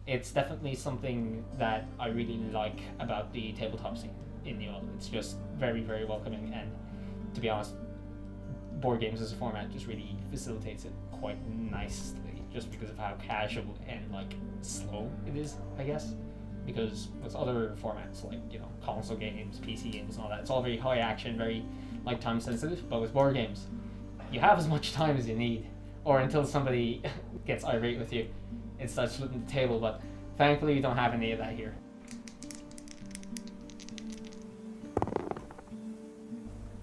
It's definitely something that I really like about the tabletop scene in New York. It's just very, very welcoming, and to be honest, board games as a format just really facilitates it quite nicely, just because of how casual and like slow it is, I guess. Because with other formats like console games, PC games, and all that, it's all very high action, very like time sensitive. But with board games, you have as much time as you need, or until somebody gets irate with you and starts flipping the table. But thankfully, we don't have any of that here.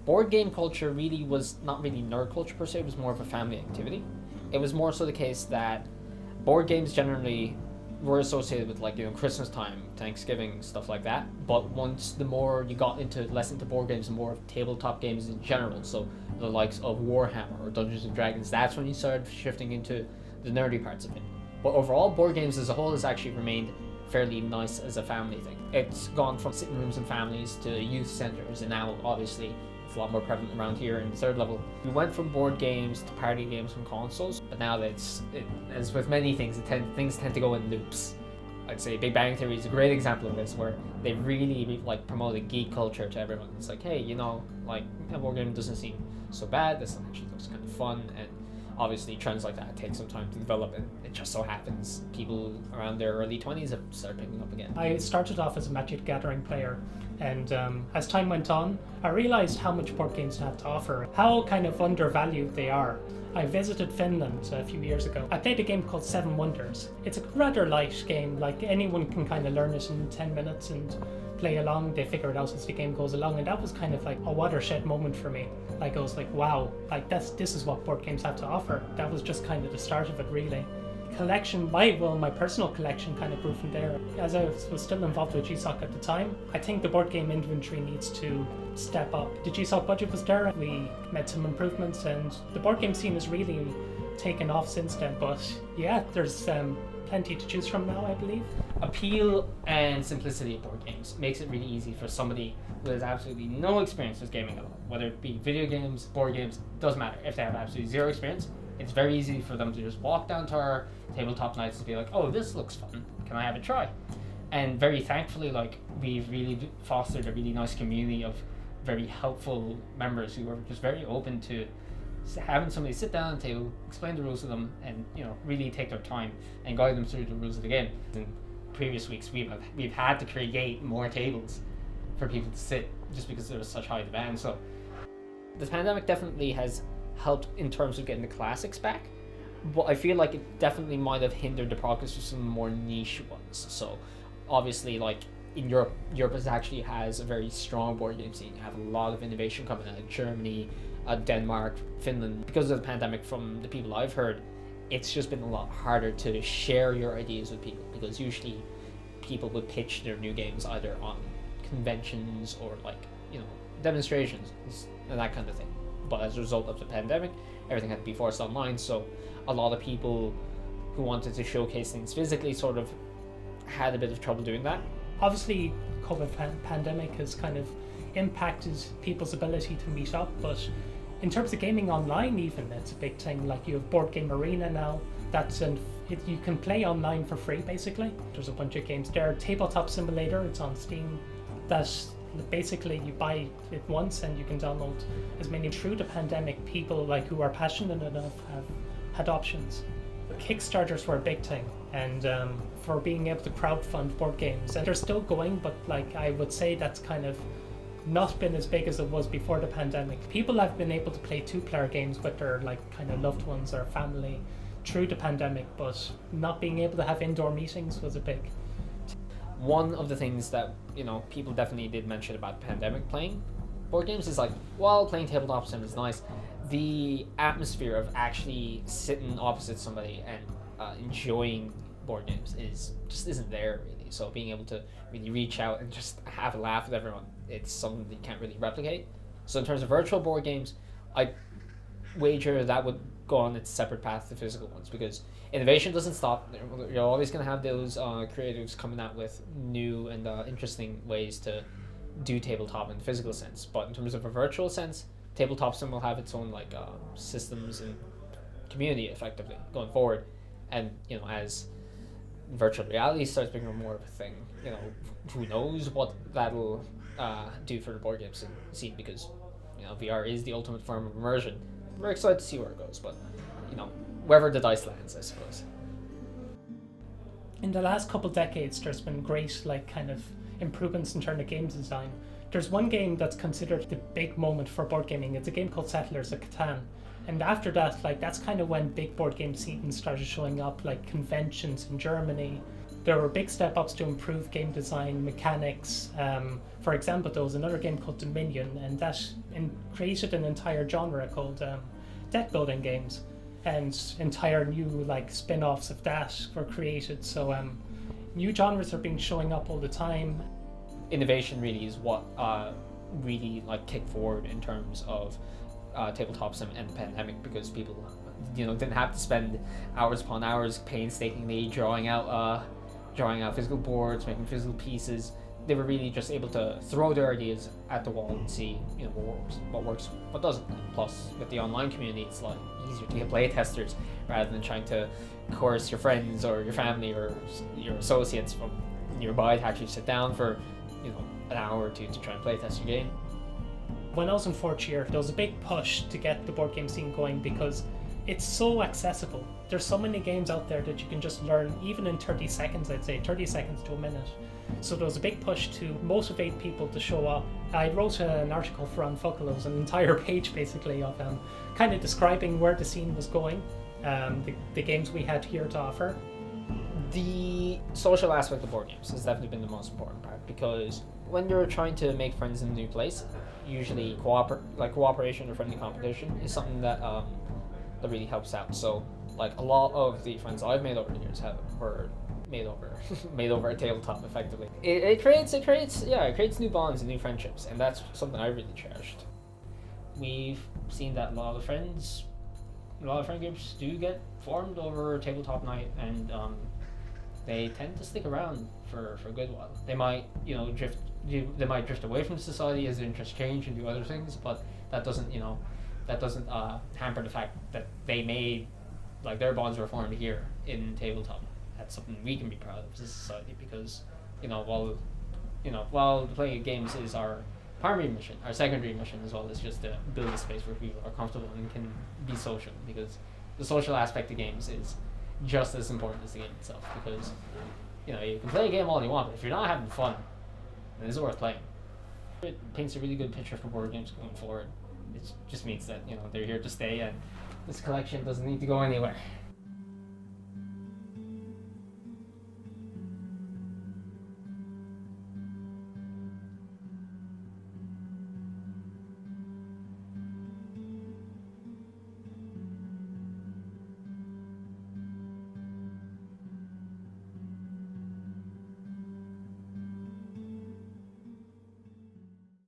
Board game culture really was not really nerd culture per se, it was more of a family activity. It was more so the case that board games generally were associated with Christmas time, Thanksgiving, stuff like that. But once the more you got less into board games and more of tabletop games in general, so the likes of Warhammer or Dungeons and Dragons, that's when you started shifting into the nerdy parts of it. But overall, board games as a whole has actually remained fairly nice as a family thing. It's gone from sitting rooms and families to youth centers, and now obviously it's a lot more prevalent around here in the third level. We went from board games to party games from consoles, but now as with many things, things tend to go in loops. I'd say Big Bang Theory is a great example of this, where they really promoted geek culture to everyone. It's like, hey, a board game doesn't seem so bad. This one actually looks kind of fun, and obviously trends like that take some time to develop, and it just so happens people around their early 20s have started picking up again. I started off as a Magic the Gathering player, and as time went on, I realized how much board games have to offer, how kind of undervalued they are. I visited Finland a few years ago. I played a game called Seven Wonders. It's a rather light game, like anyone can kind of learn it in 10 minutes and play along. They figure it out as the game goes along, and that was kind of like a watershed moment for me. I was like, wow, this is what board games have to offer. That was just kind of the start of it, really. My personal collection kind of grew from there. As I was still involved with GSOC at the time, I think the board game inventory needs to step up. The GSOC budget was there, we made some improvements, and the board game scene has really taken off since then. But yeah, there's plenty to choose from now, I believe. Appeal and simplicity of board games makes it really easy for somebody who has absolutely no experience with gaming at all, whether it be video games, board games, doesn't matter. If they have absolutely zero experience, it's very easy for them to just walk down to our tabletop nights and be like, oh, this looks fun, can I have a try? And very thankfully, we've really fostered a really nice community of very helpful members who are just very open to having somebody sit down at the table, explain the rules to them, and really take their time and guide them through the rules of the game. In previous weeks, we've had to create more tables for people to sit just because there was such high demand. So the pandemic definitely has helped in terms of getting the classics back, but I feel like it definitely might have hindered the progress of some more niche ones. So obviously, in Europe actually has a very strong board game scene. You have a lot of innovation coming out of Germany, Denmark, Finland. Because of the pandemic, from the people I've heard, it's just been a lot harder to share your ideas with people, because usually people would pitch their new games either on conventions or demonstrations and that kind of thing. But as a result of the pandemic, everything had to be forced online, so a lot of people who wanted to showcase things physically sort of had a bit of trouble doing that. Obviously, COVID pandemic has kind of impacted people's ability to meet up, but in terms of gaming online, even, it's a big thing. You have Board Game Arena now, you can play online for free, basically. There's a bunch of games there. Tabletop Simulator, it's on Steam. That's basically, you buy it once and you can download as many. Through the pandemic, people who are passionate enough have had options. Kickstarters were a big thing, and for being able to crowdfund board games, and they're still going, but I would say that's kind of not been as big as it was before the pandemic. People have been able to play 2-player games with their kind of loved ones or family through the pandemic, but not being able to have indoor meetings was a big. One of the things that people definitely did mention about the pandemic playing board games is while playing tabletop sim is nice, the atmosphere of actually sitting opposite somebody and enjoying board games isn't there really. So being able to really reach out and just have a laugh with everyone, it's something that you can't really replicate. So in terms of virtual board games, I wager that would go on its separate path to physical ones, because innovation doesn't stop. You're always going to have those creatives coming out with new and interesting ways to do tabletop in the physical sense. But in terms of a virtual sense, tabletop sim will have its own systems and community effectively going forward. And as virtual reality starts becoming more of a thing, who knows what that'll do for the board game scene, because VR is the ultimate form of immersion. We're excited to see where it goes, but wherever the dice lands, I suppose. In the last couple decades, there's been great kind of improvements in terms of games design. There's one game that's considered the big moment for board gaming. It's a game called Settlers of Catan. And after that, that's kind of when big board game scenes started showing up, like conventions in Germany. There were big step ups to improve game design, mechanics. For example, there was another game called Dominion, and that created an entire genre called deck building games. And entire new spin-offs of that were created. So new genres are showing up all the time. Innovation really is what really kicked forward in terms of tabletops and the pandemic, because people didn't have to spend hours upon hours painstakingly drawing out physical boards, making physical pieces. They were really just able to throw their ideas at the wall and see what works, what doesn't. Plus, with the online community, it's a lot easier to get play testers rather than trying to coerce your friends or your family or your associates from nearby to actually sit down for an hour or two to try and play test your game. When I was in fourth year, there was a big push to get the board game scene going because it's so accessible. There's so many games out there that you can just learn, even in 30 seconds, I'd say, 30 seconds to a minute. So there was a big push to motivate people to show up. I wrote an article for Unfuckle. It was an entire page, basically, of kind of describing where the scene was going, the games we had here to offer. The social aspect of board games has definitely been the most important part, because when you're trying to make friends in a new place, usually cooperation or friendly competition is something that really helps out. So a lot of the friends I've made over the years were made over a tabletop, effectively. It creates new bonds and new friendships, and that's something I really cherished. We've seen that a lot of friend groups do get formed over a tabletop night, and they tend to stick around for a good while. They might drift away from society as their interests change and do other things, but that doesn't hamper the fact that they made their bonds were formed here in tabletop. That's something we can be proud of as a society, because while playing games is our primary mission, our secondary mission as well is just to build a space where people are comfortable and can be social, because the social aspect of games is just as important as the game itself, because you can play a game all you want, but if you're not having fun, then it's worth playing. It paints a really good picture for board games going forward. It just means that they're here to stay, and this collection doesn't need to go anywhere.